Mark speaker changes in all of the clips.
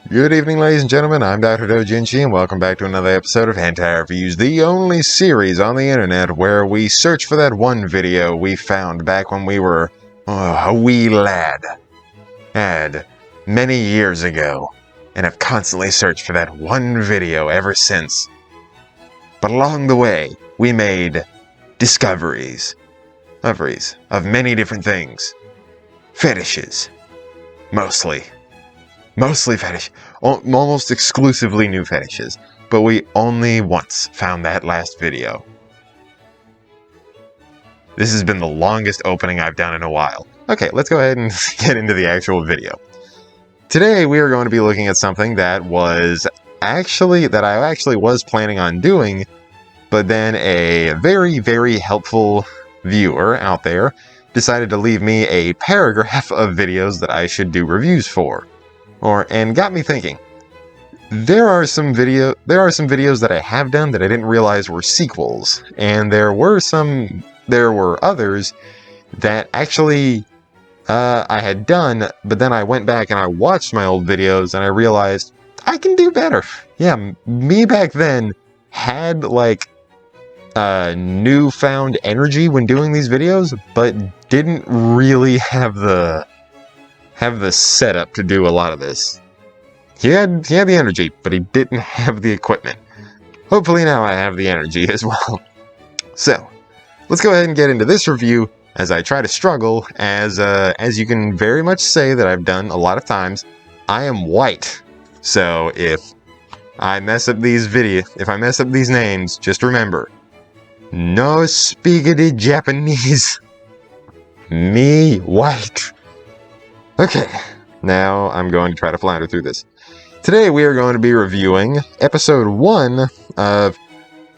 Speaker 1: Good evening, ladies and gentlemen. I'm Dr. Doujinshi, and welcome back to another episode of Hentai Reviews, the only series on the internet where we search for that one video we found back when we were a wee lad, many years ago, and have constantly searched for that one video ever since. But along the way, we made discoveries of many different things. Fetishes. Mostly fetish. Almost exclusively new fetishes. But we only once found that last video. This has been the longest opening I've done in a while. Okay, let's go ahead and get into the actual video. Today we are going to be looking at something that I actually was planning on doing, but then a very, very helpful viewer out there decided to leave me a paragraph of videos that I should do reviews for. And got me thinking. There are some videos that I have done that I didn't realize were sequels, and there were others that actually I had done, but then I went back and I watched my old videos and I realized I can do better. Yeah, me back then had newfound energy when doing these videos, but didn't really have the setup to do a lot of this. He had the energy, but he didn't have the equipment. Hopefully now I have the energy as well. So, let's go ahead and get into this review as I try to struggle, as you can very much say that I've done a lot of times. I am white. So if I mess up these names, just remember, no speakity Japanese. Me white. Okay, now I'm going to try to flounder through this. Today we are going to be reviewing episode 1 of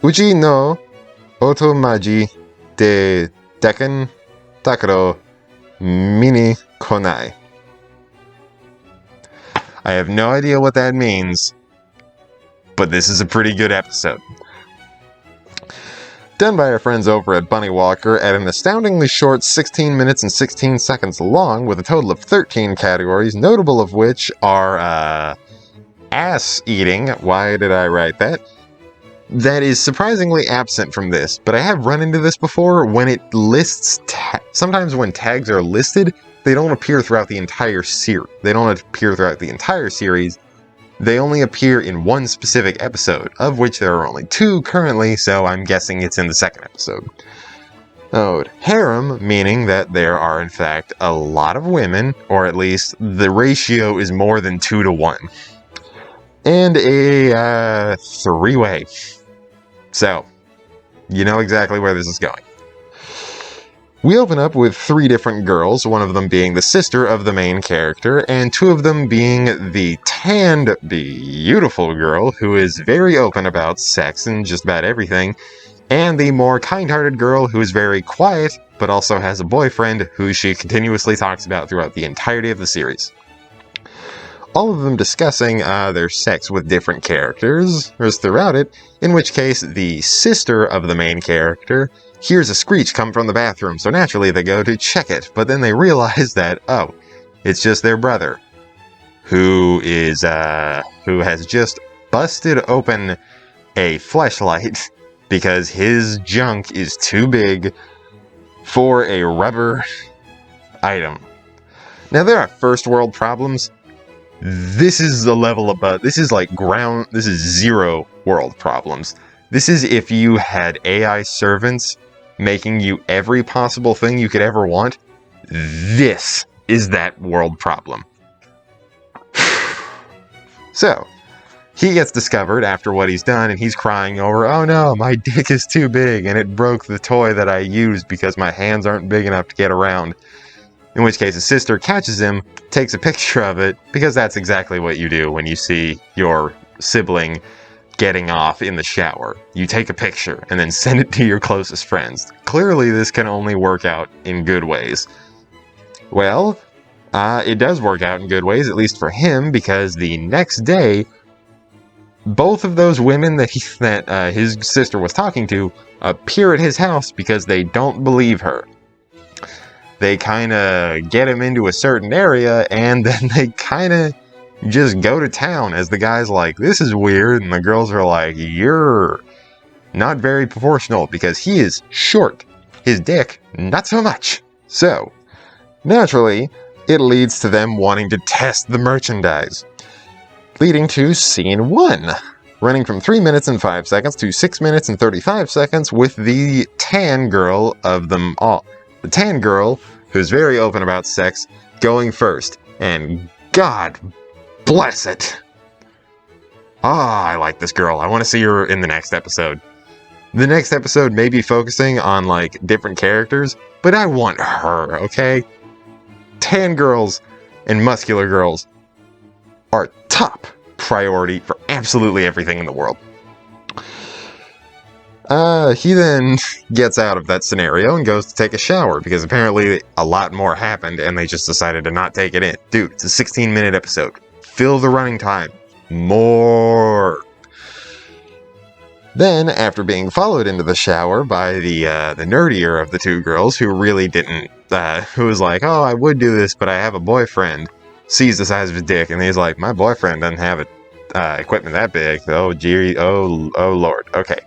Speaker 1: Uchi no Otouto Maji de Dekain Dakedo mini Konai. I have no idea what that means, but this is a pretty good episode. Done by our friends over at Bunny Walker at an astoundingly short 16 minutes and 16 seconds long, with a total of 13 categories, notable of which are ass eating. Why did I write that? That is surprisingly absent from this, but I have run into this before when it lists sometimes when tags are listed, they don't appear throughout the entire series. They only appear in one specific episode, of which there are only 2 currently, so I'm guessing it's in the second episode. Harem, meaning that there are in fact a lot of women, or at least the ratio is more than 2 to 1. And a 3-way. So, you know exactly where this is going. We open up with 3 different girls, one of them being the sister of the main character, and 2 of them being the tanned, beautiful girl who is very open about sex and just about everything, and the more kind-hearted girl who is very quiet, but also has a boyfriend who she continuously talks about throughout the entirety of the series. All of them discussing their sex with different characters throughout it, in which case the sister of the main character hears a screech come from the bathroom, so naturally they go to check it, but then they realize that, oh, it's just their brother, who has just busted open a fleshlight because his junk is too big for a rubber item. Now there are first world problems. This is the level above. This is this is 0 world problems. This is if you had AI servants making you every possible thing you could ever want. This is that world problem. So, he gets discovered after what he's done, and he's crying over, oh no, my dick is too big, and it broke the toy that I used because my hands aren't big enough to get around. In which case his sister catches him, takes a picture of it, because that's exactly what you do when you see your sibling getting off in the shower. You take a picture and then send it to your closest friends. Clearly this can only work out in good ways. Well, it does work out in good ways, at least for him, because the next day, both of those women that his sister was talking to appear at his house because they don't believe her. They kind of get him into a certain area, and then they kind of just go to town, as the guy's like, this is weird, and the girls are like, you're not very proportional, because he is short. His dick, not so much. So, naturally, it leads to them wanting to test the merchandise, leading to scene 1, running from 3 minutes and 5 seconds to 6 minutes and 35 seconds with the tan girl of them all. The tan girl, who's very open about sex, going first. And God bless it! I like this girl. I want to see her in the next episode. The next episode may be focusing on, like, different characters, but I want her, okay? Tan girls and muscular girls are top priority for absolutely everything in the world. He then gets out of that scenario and goes to take a shower, because apparently a lot more happened and they just decided to not take it in. Dude, it's a 16-minute episode. Fill the running time. More. Then, after being followed into the shower by the nerdier of the two girls, who really didn't, who was like, oh, I would do this, but I have a boyfriend, sees the size of his dick, and he's like, my boyfriend doesn't have equipment that big. Oh, gee, oh Lord. Okay.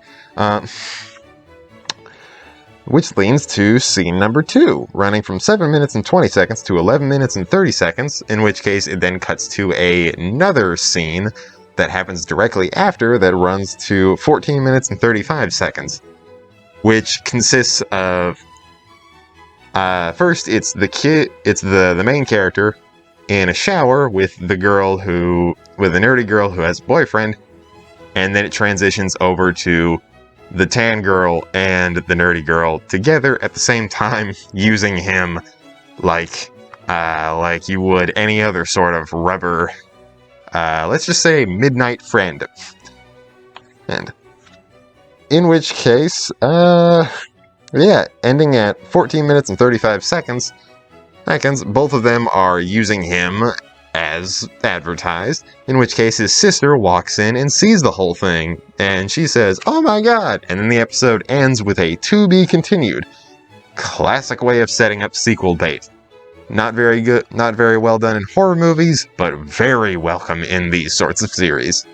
Speaker 1: Which leads to scene number 2, running from 7 minutes and 20 seconds to 11 minutes and 30 seconds, in which case it then cuts to another scene that happens directly after that runs to 14 minutes and 35 seconds, which consists of, first it's the main character in a shower with the nerdy girl who has a boyfriend, and then it transitions over to the tan girl and the nerdy girl together at the same time, using him like you would any other sort of rubber, let's just say midnight friend. And in which case, ending at 14 minutes and 35 seconds, both of them are using him as advertised, in which case his sister walks in and sees the whole thing, and she says, oh my god, and then the episode ends with a to be continued. Classic way of setting up sequel bait. Not very good, not very well done in horror movies, but very welcome in these sorts of series.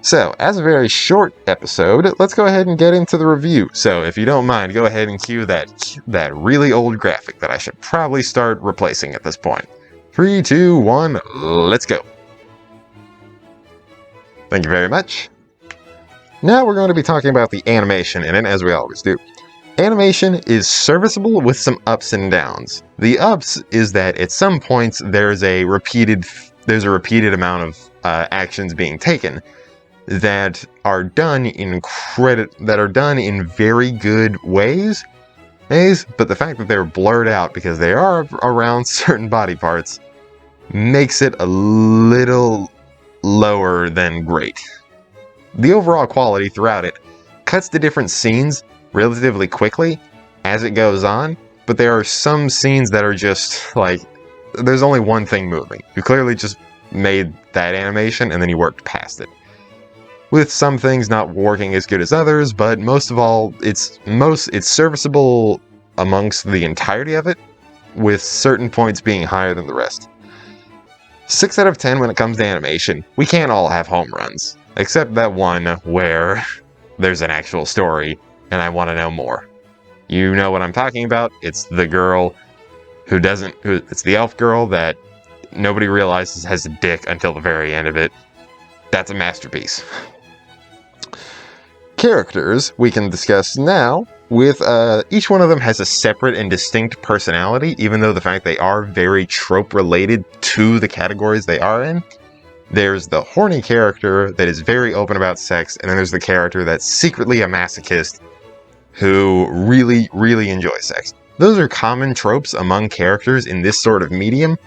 Speaker 1: So, as a very short episode, let's go ahead and get into the review. So, if you don't mind, go ahead and cue that really old graphic that I should probably start replacing at this point. 3, 2, 1, let's go. Thank you very much. Now we're going to be talking about the animation in it, as we always do. Animation is serviceable with some ups and downs. The ups is that at some points there's a repeated amount of actions being taken that are done in very good ways, but the fact that they're blurred out because they are around certain body parts makes it a little lower than great. The overall quality throughout it cuts to different scenes relatively quickly as it goes on, but there are some scenes that are just like, there's only one thing moving. You clearly just made that animation and then you worked past it. With some things not working as good as others, but most of all, it's serviceable amongst the entirety of it, with certain points being higher than the rest. 6 out of 10 when it comes to animation. We can't all have home runs, except that one where there's an actual story and I want to know more. You know what I'm talking about. It's the girl it's the elf girl that nobody realizes has a dick until the very end of it. That's a masterpiece. Characters we can discuss now, with each one of them has a separate and distinct personality, even though the fact they are very trope related to the categories they are in. There's the horny character that is very open about sex, and then there's the character that's secretly a masochist who really, really enjoys sex. Those are common tropes among characters in this sort of medium,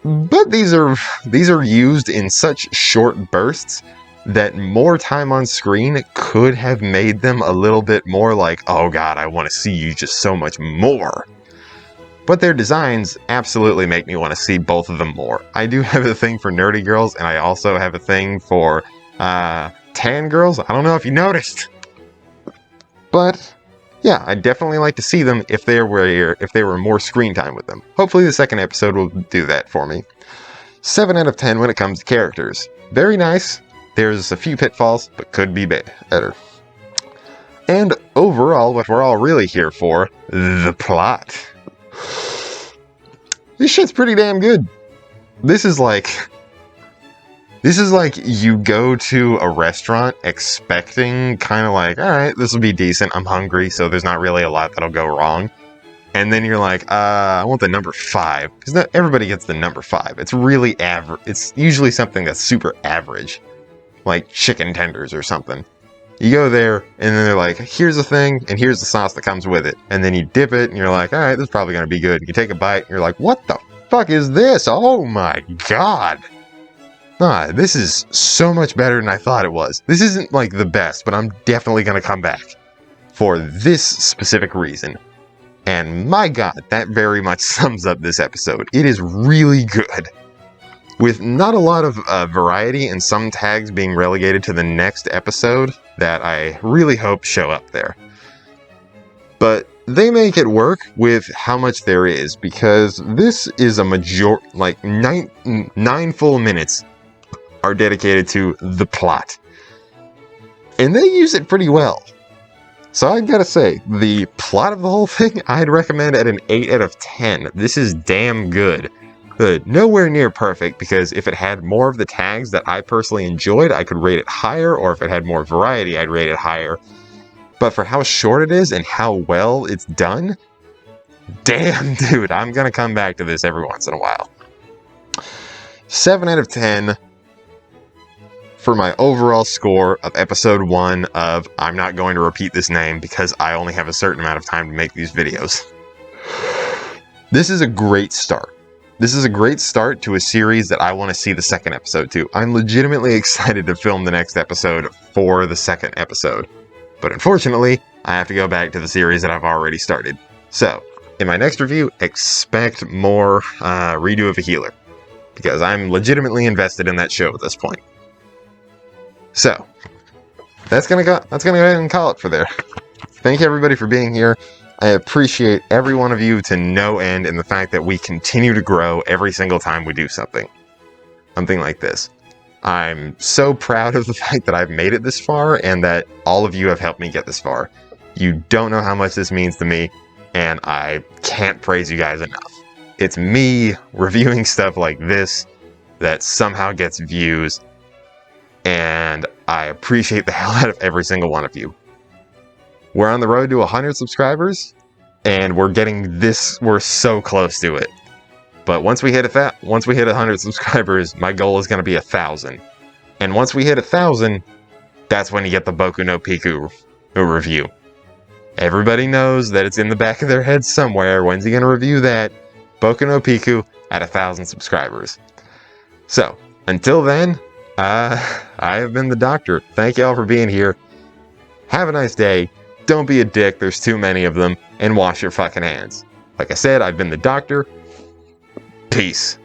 Speaker 1: but these are used in such short bursts that more time on screen could have made them a little bit more like, oh god, I want to see you just so much more. But their designs absolutely make me want to see both of them more. I do have a thing for nerdy girls, and I also have a thing for tan girls. I don't know if you noticed. But yeah, I'd definitely like to see them if there were more screen time with them. Hopefully the second episode will do that for me. 7 out of 10 when it comes to characters. Very nice. There's a few pitfalls, but could be better. And overall, what we're all really here for, the plot. This shit's pretty damn good. This is like you go to a restaurant expecting kind of like, all right, this will be decent. I'm hungry, so there's not really a lot that'll go wrong. And then you're like, I want the number 5. Because not everybody gets the number 5. It's really average. It's usually something that's super average. Like chicken tenders or something. You go there, and then they're like, here's the thing, and here's the sauce that comes with it. And then you dip it, and you're like, all right, this is probably going to be good. You take a bite, and you're like, what the fuck is this? Oh my god. This is so much better than I thought it was. This isn't like the best, but I'm definitely going to come back for this specific reason. And my god, that very much sums up this episode. It is really good. With not a lot of variety and some tags being relegated to the next episode that I really hope show up there. But they make it work with how much there is, because this is a like 9 full minutes are dedicated to the plot. And they use it pretty well. So I gotta say, the plot of the whole thing, I'd recommend at an 8 out of 10. This is damn good. Nowhere near perfect, because if it had more of the tags that I personally enjoyed, I could rate it higher, or if it had more variety, I'd rate it higher. But for how short it is and how well it's done, damn dude, I'm gonna come back to this every once in a while. 7 out of 10 for my overall score of episode 1 of, I'm not going to repeat this name because I only have a certain amount of time to make these videos. This is a great start. This is a great start to a series that I want to see the second episode to. I'm legitimately excited to film the next episode for the second episode. But unfortunately, I have to go back to the series that I've already started. So, in my next review, expect more redo of a healer. Because I'm legitimately invested in that show at this point. So, that's gonna go ahead and call it for there. Thank you everybody for being here. I appreciate every one of you to no end, and the fact that we continue to grow every single time we do something like this. I'm so proud of the fact that I've made it this far, and that all of you have helped me get this far. You don't know how much this means to me, and I can't praise you guys enough. It's me reviewing stuff like this that somehow gets views, and I appreciate the hell out of every single one of you. We're on the road to 100 subscribers, and we're so close to it. But once we hit 100 subscribers, my goal is going to be 1,000. And once we hit 1,000, that's when you get the Boku no Pico review. Everybody knows that it's in the back of their head somewhere. When's he going to review that? Boku no Pico at 1,000 subscribers. So, until then, I have been the Doctor. Thank y'all for being here. Have a nice day. Don't be a dick, there's too many of them, and wash your fucking hands. Like I said, I've been the Doctor. Peace.